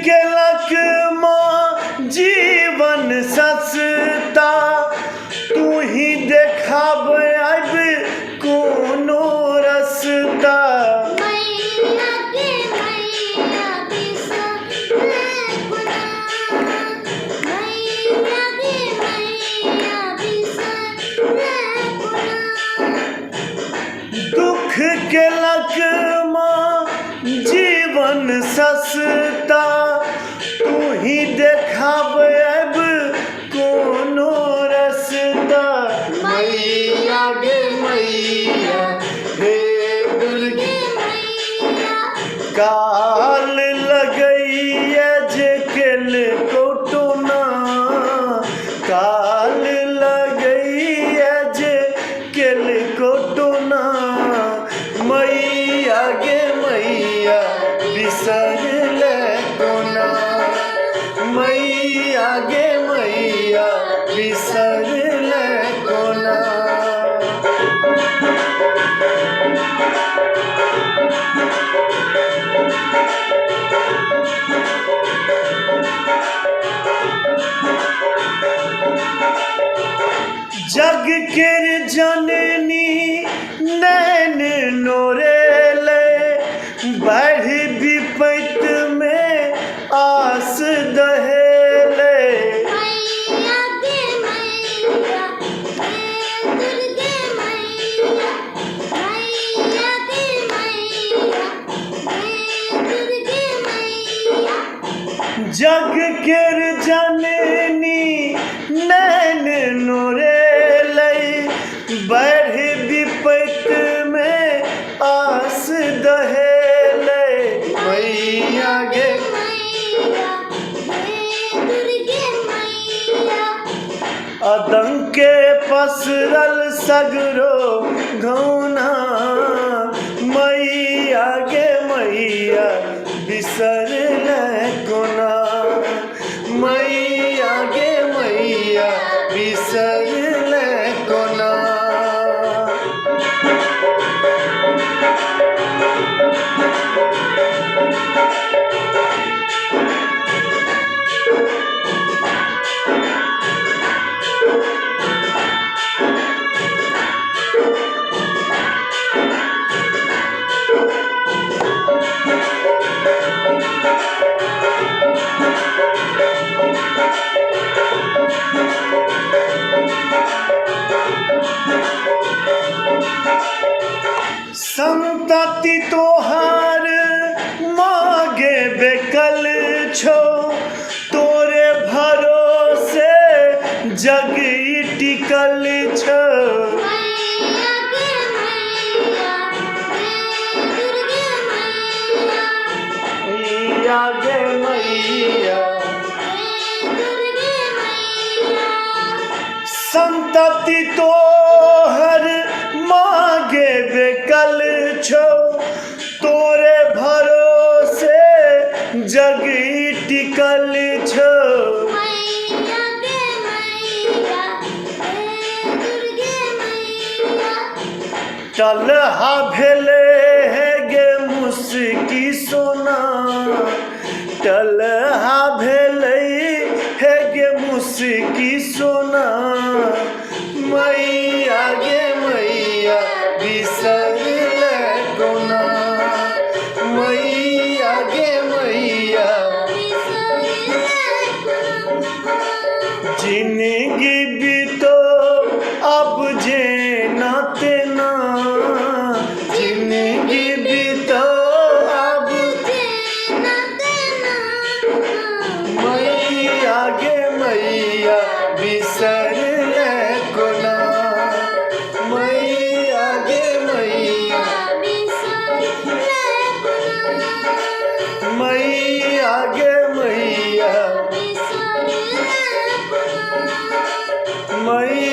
केलक माँ जीवन सस्ता, तू ही देखाब अब कोनो रस्ता। दुख केलक माँ जीवन सस्ता, तू ही देखाब अब कोनो रस्ता। मैया गे मैया हे दुर्गे काल लगैया जे केल कोटोना, काल लगैया जे केल कोटोना। मैया गे मैया बिसर ले कोना, मैया गे मैया बिसर ले कोना। जग केर जननी नैन नोरेले, बढ़ विपैत में आस दहेले। जग केर जननी नैन नोरेले, बढ़ विपैत में आस दहेले। मैया गे अदंके पसरल सगरो घौना, मैया गे मैया बिसर ले कोना, मैया गे मैया बिसर ले कोना। संतति तोहार मागे बेकल छो, तोरे भरोसे जग टिकल छो। मैया गे मैया संतति तोहर मागे बेकल छो, तोरे भरोसे जग टिकल छो। टलहा भेले है गे मुस्की सोना, टलहा भेले है गे मुस्की सोना। मैया गे मैया बिसर ले कोना, मैया गे मैया जिंदगी बीतो अब जे ना तेना, जिंदगी बीतो अब मैया गे मैया बिसर ले कोना, मैया गे मैया मैया गे मैया मैया